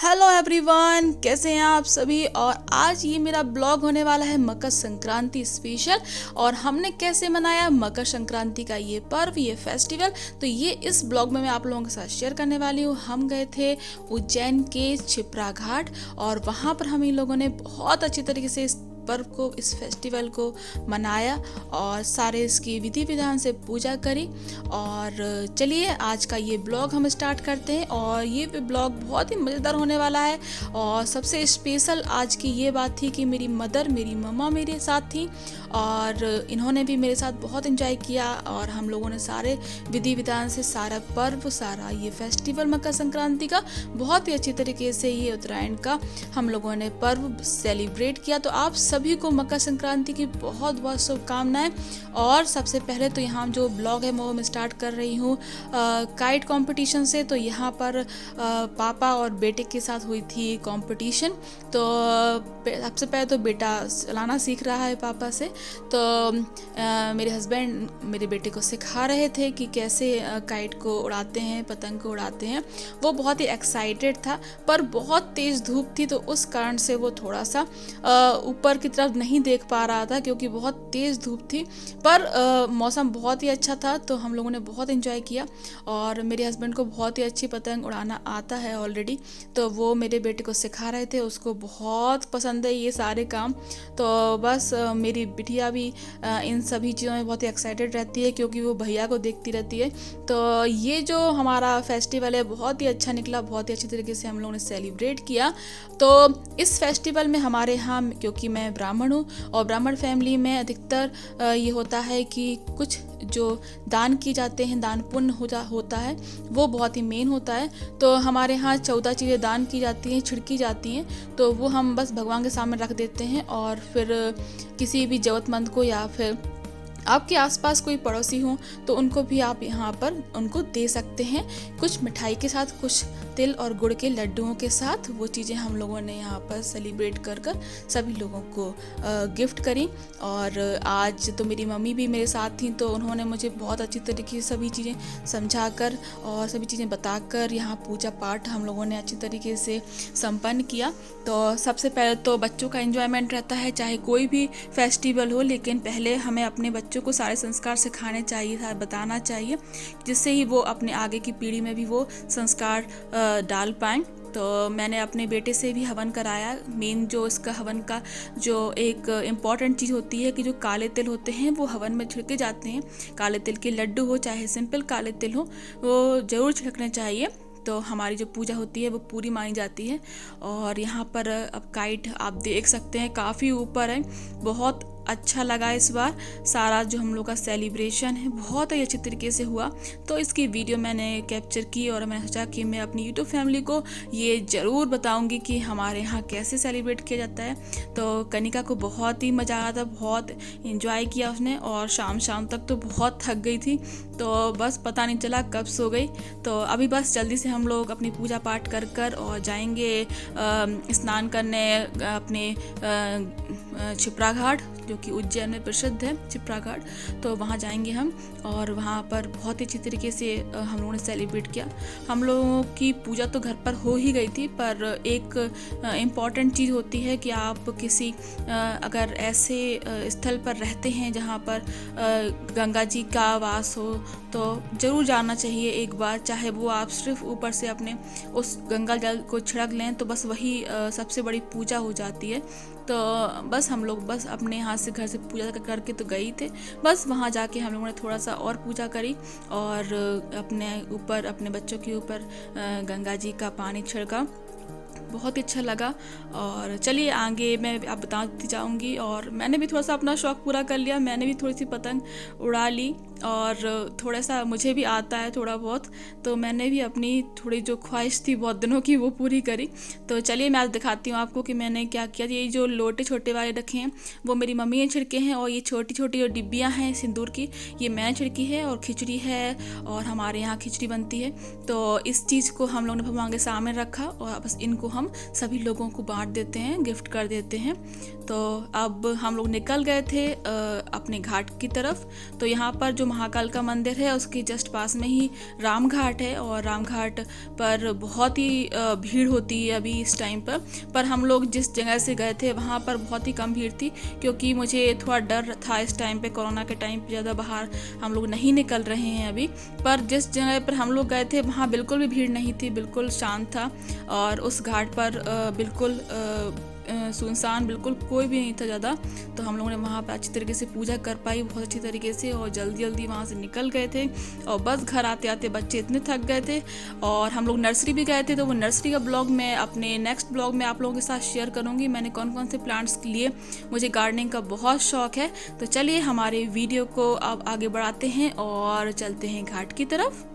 Hello everyone, कैसे हैं आप सभी। और आज ये मेरा ब्लॉग होने वाला है मकर संक्रांति स्पेशल। और हमने कैसे मनाया मकर संक्रांति का ये पर्व, ये फेस्टिवल, तो ये इस ब्लॉग में मैं आप लोगों के साथ शेयर करने वाली हूँ। हम गए थे उज्जैन के छिप्रा घाट और वहाँ पर हम इन लोगों ने बहुत अच्छी तरीके से पर्व को, इस फेस्टिवल को मनाया और सारे इसकी विधि विधान से पूजा करी। और चलिए आज का ये ब्लॉग हम स्टार्ट करते हैं। और ये ब्लॉग बहुत ही मज़ेदार होने वाला है। और सबसे स्पेशल आज की ये बात थी कि मेरी मदर, मेरी मम्मा मेरे साथ थी और इन्होंने भी मेरे साथ बहुत एंजॉय किया। और हम लोगों ने सारे विधि विधान से सारा पर्व, सारा ये फेस्टिवल मकर संक्रांति का बहुत ही अच्छी तरीके से, ये उत्तरायण का हम लोगों ने पर्व सेलिब्रेट किया। तो आप सभी को मकर संक्रांति की बहुत बहुत शुभकामनाएं। और सबसे पहले तो यहाँ जो ब्लॉग है वो मैं स्टार्ट कर रही हूँ काइट कंपटीशन से। तो यहाँ पर पापा और बेटे के साथ हुई थी कंपटीशन। तो सबसे पहले तो बेटा चलाना सीख रहा है पापा से। तो मेरे हस्बैंड मेरे बेटे को सिखा रहे थे कि कैसे काइट को उड़ाते हैं, पतंग को उड़ाते हैं। वो बहुत ही एक्साइटेड था, पर बहुत तेज़ धूप थी तो उस कारण से वो थोड़ा सा ऊपर की तरफ नहीं देख पा रहा था क्योंकि बहुत तेज़ धूप थी। पर मौसम बहुत ही अच्छा था तो हम लोगों ने बहुत एंजॉय किया। और मेरे हस्बैंड को बहुत ही अच्छी पतंग उड़ाना आता है ऑलरेडी, तो वो मेरे बेटे को सिखा रहे थे। उसको बहुत पसंद है ये सारे काम। तो बस मेरी बिटिया भी इन सभी चीज़ों में बहुत ही एक्साइटेड रहती है क्योंकि वो भैया को देखती रहती है। तो ये जो हमारा फेस्टिवल है बहुत ही अच्छा निकला, बहुत ही अच्छी तरीके से हम लोगों ने सेलिब्रेट किया। तो इस फेस्टिवल में हमारे यहाँ, क्योंकि मैं ब्राह्मण हूँ और ब्राह्मण फैमिली में अधिकतर ये होता है कि कुछ जो दान किए जाते हैं, दान पुण्य होता है, वो बहुत ही मेन होता है। तो हमारे यहाँ 14 चीज़ें दान की जाती हैं, छिड़की जाती हैं। तो वो हम बस भगवान के सामने रख देते हैं और फिर किसी भी ज़रूरतमंद को या फिर आपके आसपास कोई पड़ोसी हो तो उनको भी आप यहाँ पर उनको दे सकते हैं, कुछ मिठाई के साथ, कुछ तिल और गुड़ के लड्डुओं के साथ। वो चीज़ें हम लोगों ने यहाँ पर सेलिब्रेट कर सभी लोगों को गिफ्ट करी। और आज तो मेरी मम्मी भी मेरे साथ थी तो उन्होंने मुझे बहुत अच्छी तरीके से सभी चीज़ें समझाकर और सभी चीज़ें बताकर यहाँ पूजा पाठ हम लोगों ने अच्छी तरीके से संपन्न किया। तो सबसे पहले तो बच्चों का एंजॉयमेंट रहता है चाहे कोई भी फेस्टिवल हो, लेकिन पहले हमें अपने बच्चों को सारे संस्कार सिखाने चाहिए, बताना चाहिए, जिससे ही वो अपने आगे की पीढ़ी में भी वो संस्कार डाल पाएँ। तो मैंने अपने बेटे से भी हवन कराया। मेन जो इसका हवन का जो एक इम्पॉर्टेंट चीज़ होती है कि जो काले तिल होते हैं वो हवन में छिड़के जाते हैं। काले तिल के लड्डू हो चाहे सिंपल काले तिल हो, वो ज़रूर छिड़कने चाहिए। तो हमारी जो पूजा होती है वो पूरी मानी जाती है। और यहाँ पर अब काइट आप देख सकते हैं काफ़ी ऊपर है। बहुत अच्छा लगा इस बार सारा जो हम लोग का सेलिब्रेशन है, बहुत ही अच्छी तरीके से हुआ। तो इसकी वीडियो मैंने कैप्चर की और मैंने सोचा कि मैं अपनी यूट्यूब फैमिली को ये ज़रूर बताऊंगी कि हमारे यहाँ कैसे सेलिब्रेट किया जाता है। तो कनिका को बहुत ही मज़ा आया था, बहुत इंजॉय किया उसने। और शाम तक तो बहुत थक गई थी, तो बस पता नहीं चला कब सो गई। तो अभी बस जल्दी से हम लोग अपनी पूजा पाठ कर और जाएंगे स्नान करने अपने छिप्रा घाट, जो कि उज्जैन में प्रसिद्ध है छिप्रा घाट। तो वहाँ जाएंगे हम और वहाँ पर बहुत ही अच्छी तरीके से हम लोगों ने सेलिब्रेट किया। हम लोगों की पूजा तो घर पर हो ही गई थी, पर एक इम्पॉर्टेंट चीज़ होती है कि आप किसी अगर ऐसे स्थल पर रहते हैं जहाँ पर गंगा जी का वास हो तो ज़रूर जाना चाहिए एक बार। चाहे वो आप सिर्फ ऊपर से अपने उस गंगा जल को छिड़क लें तो बस वही सबसे बड़ी पूजा हो जाती है। तो बस हम लोग बस अपने यहाँ से घर से पूजा करके तो गए थे। बस वहाँ जाके हम लोगों ने थोड़ा सा और पूजा करी और अपने ऊपर, अपने बच्चों के ऊपर गंगा जी का पानी छिड़का। बहुत ही अच्छा लगा। और चलिए आगे मैं आप बताती जाऊंगी। और मैंने भी थोड़ा सा अपना शौक़ पूरा कर लिया, मैंने भी थोड़ी सी पतंग उड़ा ली और थोड़ा सा मुझे भी आता है थोड़ा बहुत, तो मैंने भी अपनी थोड़ी जो ख्वाहिश थी बहुत दिनों की वो पूरी करी। तो चलिए मैं आज दिखाती हूँ आपको कि मैंने क्या किया। ये जो लोटे छोटे वाले रखे हैं वो मेरी मम्मी ने छिड़के हैं और ये छोटी छोटी जो डिब्बियाँ हैं सिंदूर की ये मैंने छिड़की है। और खिचड़ी है और हमारे यहाँ खिचड़ी बनती है। तो इस चीज़ को हम लोगों ने भगवान के सामने रखा और बस इनको हम सभी लोगों को बांट देते हैं, गिफ्ट कर देते हैं। तो अब हम लोग निकल गए थे अपने घाट की तरफ। तो यहाँ पर जो महाकाल का मंदिर है उसके जस्ट पास में ही राम घाट है, और राम घाट पर बहुत ही भीड़ होती है अभी इस टाइम पर हम लोग जिस जगह से गए थे वहाँ पर बहुत ही कम भीड़ थी, क्योंकि मुझे थोड़ा डर था इस टाइम पे, कोरोना के टाइम पे ज़्यादा बाहर हम लोग नहीं निकल रहे हैं अभी। पर जिस जगह पर हम लोग गए थे वहाँ बिल्कुल भी भीड़ नहीं थी, बिल्कुल शांत था, और उस घाट पर बिल्कुल सुनसान, बिल्कुल कोई भी नहीं था ज़्यादा। तो हम लोगों ने वहाँ पर अच्छी तरीके से पूजा कर पाई, बहुत अच्छी तरीके से, और जल्दी जल्दी वहाँ से निकल गए थे। और बस घर आते आते बच्चे इतने थक गए थे। और हम लोग नर्सरी भी गए थे, तो वो नर्सरी का ब्लॉग मैं अपने नेक्स्ट ब्लॉग में आप लोगों के साथ शेयर करूँगी, मैंने कौन कौन से प्लांट्स लिए। मुझे गार्डनिंग का बहुत शौक है। तो चलिए हमारे वीडियो को अब आगे बढ़ाते हैं और चलते हैं घाट की तरफ।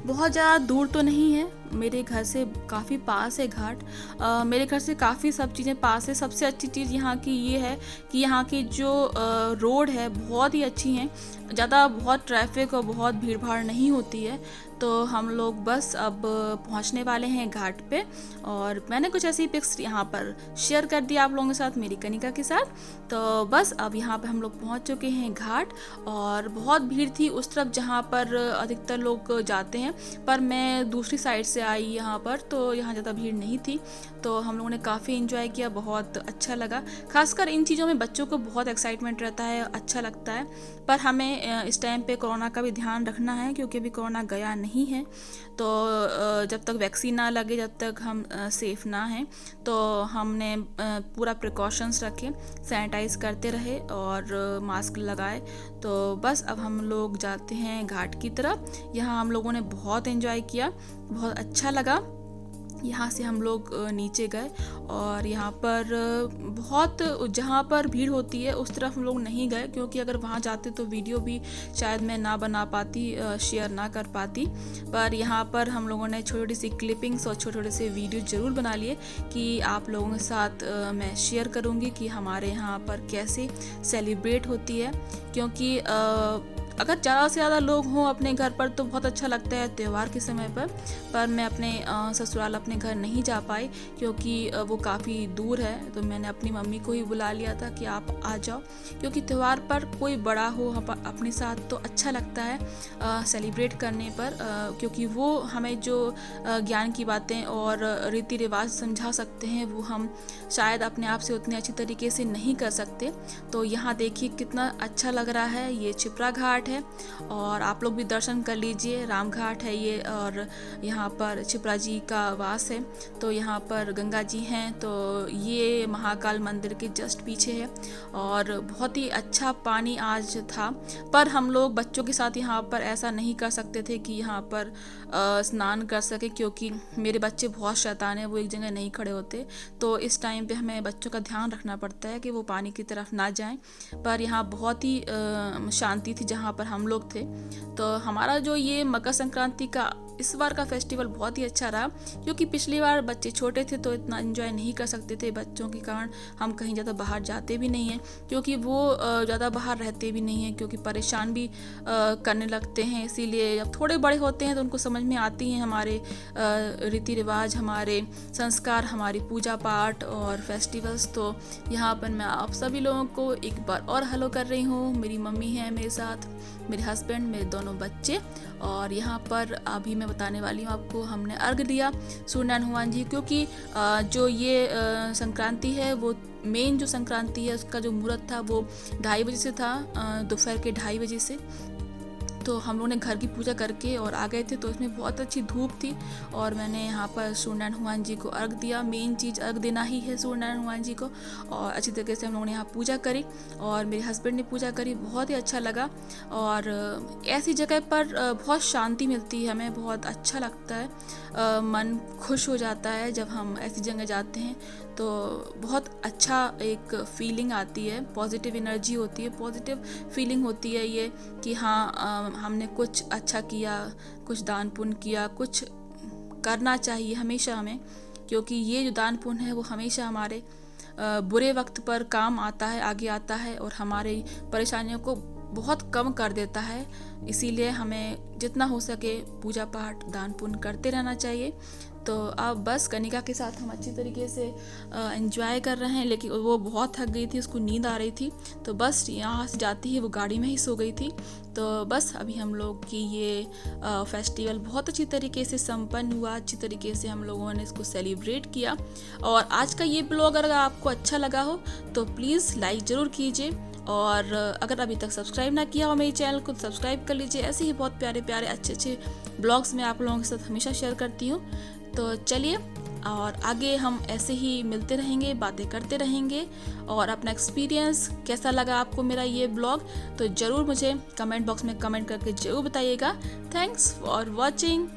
बहुत ज़्यादा दूर तो नहीं है, मेरे घर से काफ़ी पास है घाट। मेरे घर से काफ़ी सब चीज़ें पास है। सबसे अच्छी चीज़ यहाँ की ये है कि यहाँ की जो रोड है बहुत ही अच्छी हैं, ज़्यादा बहुत ट्रैफिक और बहुत भीड़ भाड़ नहीं होती है। तो हम लोग बस अब पहुँचने वाले हैं घाट पे, और मैंने कुछ ऐसी पिक्स यहाँ पर शेयर कर दिया आप लोगों के साथ, मेरी कनिका के साथ। तो बस अब यहाँ पे हम लोग पहुँच चुके हैं घाट, और बहुत भीड़ थी उस तरफ जहाँ पर अधिकतर लोग जाते हैं, पर मैं दूसरी साइड से आई यहाँ पर, तो यहाँ ज़्यादा भीड़ नहीं थी। तो हम लोगों ने काफ़ी इन्जॉय किया, बहुत अच्छा लगा। खासकर इन चीज़ों में बच्चों को बहुत एक्साइटमेंट रहता है, अच्छा लगता है। पर हमें इस टाइम पे कोरोना का भी ध्यान रखना है, क्योंकि अभी कोरोना गया नहीं है। तो जब तक वैक्सीन ना लगे, जब तक हम सेफ ना हैं, तो हमने पूरा प्रिकॉशंस रखे, सैनिटाइज करते रहे और मास्क लगाए। तो बस अब हम लोग जाते हैं घाट की तरफ। यहाँ हम लोगों ने बहुत एंजॉय किया, बहुत अच्छा लगा। यहाँ से हम लोग नीचे गए, और यहाँ पर बहुत जहाँ पर भीड़ होती है उस तरफ हम लोग नहीं गए, क्योंकि अगर वहाँ जाते तो वीडियो भी शायद मैं ना बना पाती, शेयर ना कर पाती। पर यहाँ पर हम लोगों ने छोटी छोटी सी क्लिपिंग्स और छोटे छोटे से वीडियो ज़रूर बना लिए कि आप लोगों के साथ मैं शेयर करूँगी कि हमारे यहाँ पर कैसे सेलिब्रेट होती है। क्योंकि अगर ज़्यादा से ज़्यादा लोग हों अपने घर पर तो बहुत अच्छा लगता है त्यौहार के समय पर मैं अपने ससुराल अपने घर नहीं जा पाई क्योंकि वो काफ़ी दूर है। तो मैंने अपनी मम्मी को ही बुला लिया था कि आप आ जाओ, क्योंकि त्यौहार पर कोई बड़ा हो अपने साथ तो अच्छा लगता है सेलिब्रेट करने पर, क्योंकि वो हमें जो ज्ञान की बातें और रीति रिवाज समझा सकते हैं वो हम शायद अपने आप से उतने अच्छी तरीके से नहीं कर सकते। तो यहाँ देखिए कितना अच्छा लग रहा है, ये छिपरा घाट है और आप लोग भी दर्शन कर लीजिए। राम घाट है ये और यहाँ पर छिपरा जी का वास है। तो यहाँ पर गंगा जी हैं, तो ये महाकाल मंदिर के जस्ट पीछे है और बहुत ही अच्छा पानी आज था। पर हम लोग बच्चों के साथ यहाँ पर ऐसा नहीं कर सकते थे कि यहाँ पर स्नान कर सके, क्योंकि मेरे बच्चे बहुत शैतान हैं, वो एक जगह नहीं खड़े होते। तो इस टाइम पे हमें बच्चों का ध्यान रखना पड़ता है कि वो पानी की तरफ ना जाएं। पर यहाँ बहुत ही शांति थी जहाँ पर हम लोग थे। तो हमारा जो ये मकर संक्रांति का इस बार का फेस्टिवल बहुत ही अच्छा रहा, क्योंकि पिछली बार बच्चे छोटे थे तो इतना एंजॉय नहीं कर सकते थे। बच्चों के कारण हम कहीं ज़्यादा बाहर जाते भी नहीं हैं, क्योंकि वो ज़्यादा बाहर रहते भी नहीं हैं, क्योंकि परेशान भी करने लगते हैं। इसीलिए जब थोड़े बड़े होते हैं तो उनको समझ में आती हैं हमारे रीति रिवाज, हमारे संस्कार, हमारी पूजा पाठ और फेस्टिवल्स। तो यहाँ पर मैं आप सभी लोगों को एक बार और हेलो कर रही हूँ। मेरी मम्मी है मेरे साथ, मेरे हस्बैंड, मेरे दोनों बच्चे। और यहाँ पर अभी मैं बताने वाली हूँ आपको, हमने अर्घ दिया सूर्यनारायण हनुमान जी, क्योंकि जो ये संक्रांति है वो मेन जो संक्रांति है उसका जो मुहूर्त था वो 2:30 बजे से था, दोपहर के 2:30 बजे से। तो हम लोगों ने घर की पूजा करके और आ गए थे, तो इसमें बहुत अच्छी धूप थी और मैंने यहाँ पर सूर्यनारायण हनुमान जी को अर्घ दिया। मेन चीज़ अर्घ देना ही है सूर्यनारायण हनुमान जी को। और अच्छी तरीके से हम लोगों ने यहाँ पूजा करी और मेरे हस्बैंड ने पूजा करी, बहुत ही अच्छा लगा। और ऐसी जगह पर बहुत शांति मिलती है, हमें बहुत अच्छा लगता है, मन खुश हो जाता है जब हम ऐसी जगह जाते हैं। तो बहुत अच्छा एक फीलिंग आती है, पॉजिटिव एनर्जी होती है, पॉजिटिव फीलिंग होती है ये कि हाँ हमने कुछ अच्छा किया, कुछ दान पुण्य किया, कुछ करना चाहिए हमेशा हमें, क्योंकि ये जो दान पुण्य है वो हमेशा हमारे बुरे वक्त पर काम आता है, आगे आता है और हमारी परेशानियों को बहुत कम कर देता है। इसीलिए हमें जितना हो सके पूजा पाठ दान पुण्य करते रहना चाहिए। तो अब बस कनिका के साथ हम अच्छी तरीके से एंजॉय कर रहे हैं, लेकिन वो बहुत थक गई थी, उसको नींद आ रही थी। तो बस यहाँ से जाती ही वो गाड़ी में ही सो गई थी। तो बस अभी हम लोग की ये फेस्टिवल बहुत अच्छी तरीके से संपन्न हुआ, अच्छी तरीके से हम लोगों ने इसको सेलिब्रेट किया। और आज का ये ब्लॉग अगर आपको अच्छा लगा हो तो प्लीज़ लाइक ज़रूर कीजिए, और अगर अभी तक सब्सक्राइब ना किया हो मेरे चैनल को तो सब्सक्राइब कर लीजिए। ऐसे ही बहुत प्यारे प्यारे अच्छे अच्छे ब्लॉग्स मैं आप लोगों के साथ हमेशा शेयर करती हूँ। तो चलिए, और आगे हम ऐसे ही मिलते रहेंगे, बातें करते रहेंगे। और अपना एक्सपीरियंस कैसा लगा आपको मेरा ये ब्लॉग तो ज़रूर मुझे कमेंट बॉक्स में कमेंट करके ज़रूर बताइएगा। Thanks for watching.